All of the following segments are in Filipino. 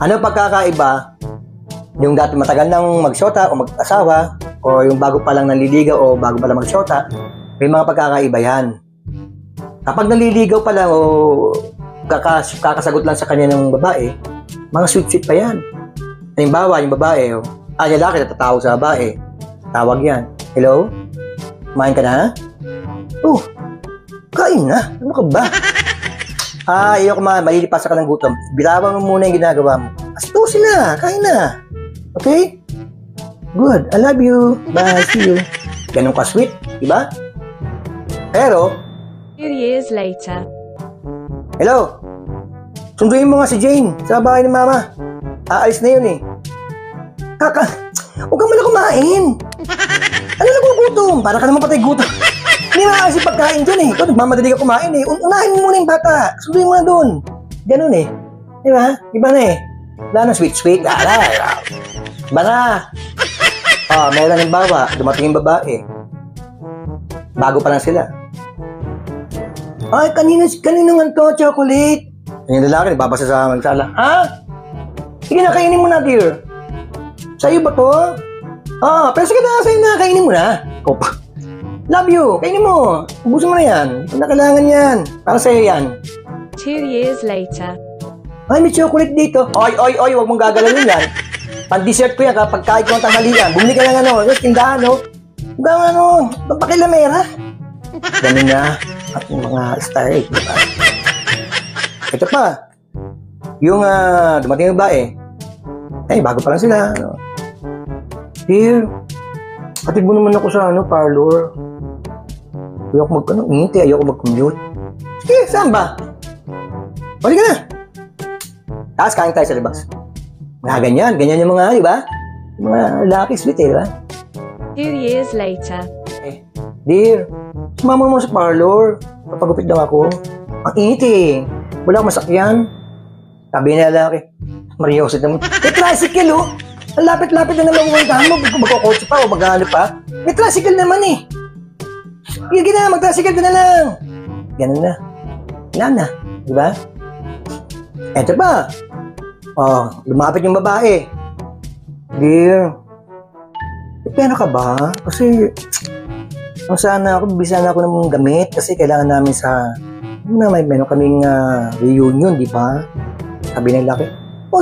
Ano pagkakaiba yung dati matagal nang magsyota o mag-asawa o yung bago pa lang nanliligaw o bago pa lang magsyota? May mga pagkakaiba yan. Kapag nanliligaw pa lang o kakasagot lang sa kanya ng babae, mga sweet-sweet pa yan. Halimbawa, yung babae, lalaki natatawag sa babae. Tawag yan. Hello? Kumain ka na? Oh, kain na. Ano ka ba? Iyo kumain. Malilipasan ka ng gutom. Bitawan mo muna yung ginagawa mo. Astusin na. Kain na. Okay? Good. I love you. Bye. See you. Ganun ka sweet. Diba? Pero, 2 years later. hello? Sunduin mo nga si Jane sa bahay ni Mama. Aalis na yun eh. Huwag kang muna kumain. Ano nagugutom? Para ka naman patay gutom. Hindi makakasip pagkain dyan eh. Ikaw nagmamadali ka kumain eh. Unahin mo muna yung bata. Sunduin mo na doon. Ganun eh. Di ba? Iba na eh. Wala na sweet-sweet. Iba na. Meron ng bawa. Dumating yung babae. Bago pa lang sila. Ay, kanina nga to, chocolate. Yung lalaki, nagbabasa sa magsala. Sige na, kainin mo na, dear. Sa'yo ba to? Pero sige na, sa'yo na, kainin mo na. Opa. Love you, kainin mo. Ubusin mo na yan. Kung na kailangan yan. Para sa'yo yan. 2 years later. Ay, may chocolate dito. Oy, huwag mong gagalawin yan. Pan-dessert ko yan kapag kahit kong tanghalian. Bumili ka ng tindahan, no? Hanggang pampakilamera. Ganun na at yung mga style, diba? Ito pa, yung dumating yung babae, bago pa lang sila. Dear, hatid mo naman ako sa parlor. Ayoko ayoko mag-commute. Sige, saan ba? Balik ka na. Tapos kain tayo sa labas. Ganyan yung mga, diba? Yung mga lalaki sweet, diba? 2 years later. Dear, sumama mo sa parlor. Papagupit daw ako. Ang init eh. Wala akong masakyan. Sabi na lalaki. Mariyoso naman. Tricycle oh. Ang lapit-lapit na naman pumuntahan mo. Magkakotse pa o maghanap pa. May tricycle naman eh. Sige na, mag-tricycle ka na lang. Ganun na. Wala na. Diba? Eto ba? Lumapit yung babae. Dear, pera ka ba? Kasi sana ako ng gamit kasi kailangan namin sa meron kaming reunion, di ba? Sabi ng laki.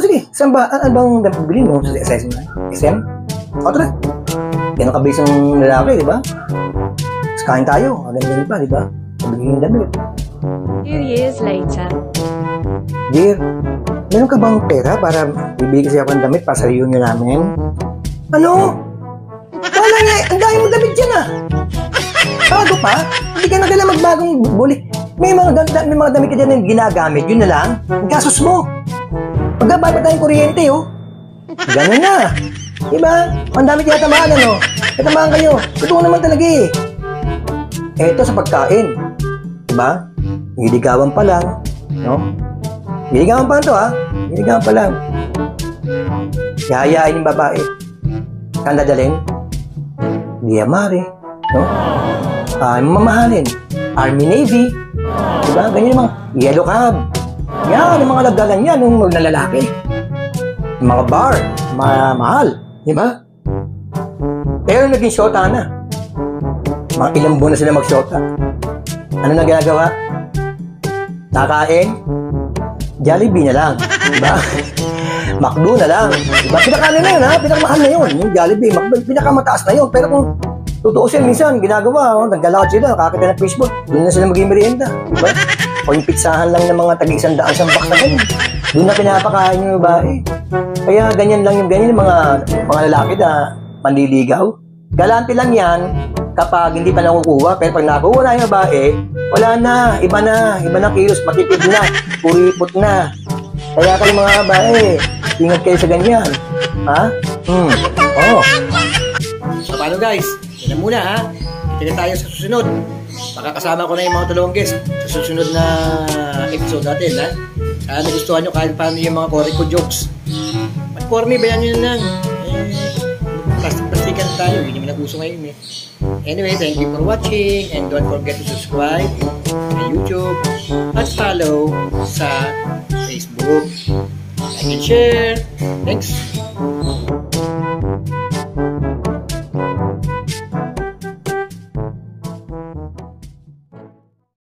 Sige, saan ba? Ano bang bilhin mo sa SM? Tara. Ganun kabis yung lalaki, di ba? Mas kain tayo. Ganun pa, di ba? Sabihin yung damit. 2 years later. Dear, meron ka bang pera para bibigyan kasi ako ng damit para sa reunion namin? Ano? Wala nga, ang dami mong damit dyan Bago pa? Hindi ka na kailangan magbagong buli. May mga damit ka dyan na ginagamit, yun na lang. Ang kasos mo. Magkabay pa tayong kuryente, Ganun na. Diba? Ang dami tinatamaan, Tatamaan kayo. Totoo naman talaga Eto sa pagkain. Diba? Niligawan pa lang. Niligawan pa lang to, Niligawan pa lang. Yayain yung babae. Saan dadalhin? Diamare. Mamahalin. Army, Navy. Diba? Ganyan yung mga yellow cab. Yan, yung mga lagdagan yan, yung mga lalaki. Yung mga bar, mahal. Diba? Pero naging shota na. Mga ilang buwan na sila mag-shota. Ano na ginagawa? Nakain? Jollibee na lang. Diba? McDo na lang. Diba? Pinakano na yun, pinakamahal na yun. Yung Jollibee, pinakamataas na yun. Pero kung tutuusin, minsan, ginagawa, naglalakad sila, kakita ng Facebook, doon na sila maging merienda. Diba? O yung pizzahan lang ng mga tag-100 bak na ganyan. Doon na pinapakain yung babae. Kaya ganyan lang yung mga lalaki na manliligaw. Galante lang yan kapag hindi pa nakukuha. Pero pag nakuha na yung babae, wala na, iba na kilos, matipid na, kuripot na. Kaya kayo mga babae, ingat kayo sa ganyan. So, paano guys? Yan muna Kita tayo sa susunod. Makakasama ko na yung mga dalawang guest sa susunod na episode natin Sana nagustuhan nyo kahit paano yung mga koreko jokes. At corny, bayan nyo lang. Plastic-plastikan tayo. Yun yung nag-uso ngayon Anyway, thank you for watching and don't forget to subscribe sa YouTube at follow sa Facebook. like and share. Thanks.